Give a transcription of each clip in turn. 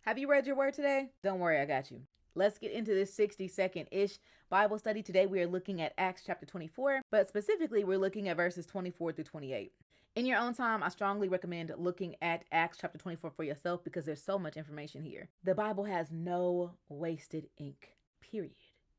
Have you read your word today? Don't worry, I got you. Let's get into this 60-second-ish Bible study. Today we are looking at Acts chapter 24, but specifically we're looking at verses 24 through 28. In your own time, I strongly recommend looking at Acts chapter 24 for yourself because there's so much information here. The Bible has no wasted ink, period.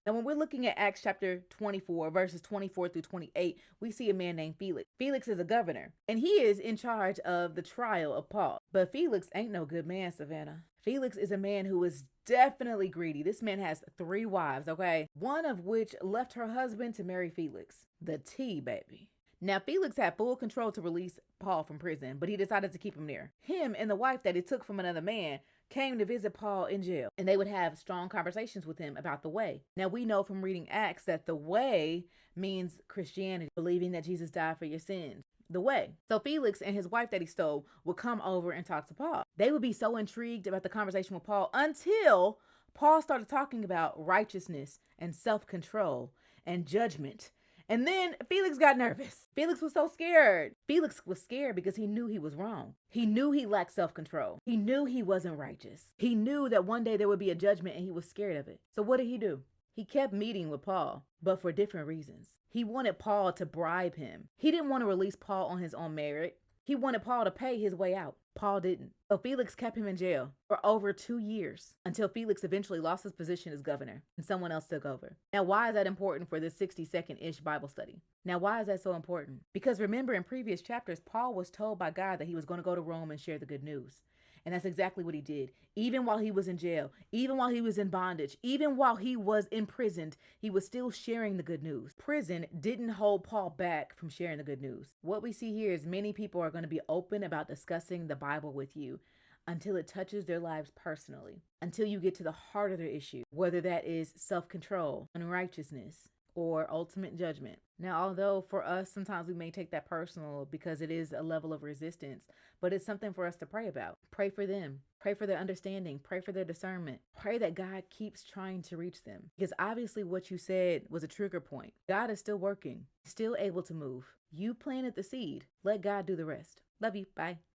Now, when we're looking at Acts chapter 24, verses 24 through 28, we see a man named Felix. Felix is a governor, and he is in charge of the trial of Paul. But Felix ain't no good man, Savannah. Felix is a man who is definitely greedy. This man has 3 wives, okay? One of which left her husband to marry Felix. The tea, baby. Now, Felix had full control to release Paul from prison, but he decided to keep him there. Him and the wife that he took from another man came to visit Paul in jail, and they would have strong conversations with him about the way. Now, we know from reading Acts that the way means Christianity, believing that Jesus died for your sins. The way. So Felix and his wife that he stole would come over and talk to Paul. They would be so intrigued about the conversation with Paul until Paul started talking about righteousness and self-control and judgment. And then Felix got nervous. Felix was so scared. Felix was scared because he knew he was wrong. He knew he lacked self-control. He knew he wasn't righteous. He knew that one day there would be a judgment and he was scared of it. So what did he do? He kept meeting with Paul, but for different reasons. He wanted Paul to bribe him. He didn't want to release Paul on his own merit. He wanted Paul to pay his way out. Paul didn't. So Felix kept him in jail for over 2 years until Felix eventually lost his position as governor and someone else took over. Now, why is that important for this 60-second-ish Bible study? Now, why is that so important? Because remember, in previous chapters, Paul was told by God that he was going to go to Rome and share the good news. And that's exactly what he did. Even while he was in jail, even while he was in bondage, even while he was imprisoned, he was still sharing the good news. Prison didn't hold Paul back from sharing the good news. What we see here is many people are going to be open about discussing the Bible with you until it touches their lives personally, until you get to the heart of their issue, whether that is self-control, unrighteousness, or ultimate judgment. Now, although for us, sometimes we may take that personal because it is a level of resistance, but it's something for us to pray about. Pray for them. Pray for their understanding. Pray for their discernment. Pray that God keeps trying to reach them. Because obviously what you said was a trigger point. God is still working, still able to move. You planted the seed. Let God do the rest. Love you. Bye.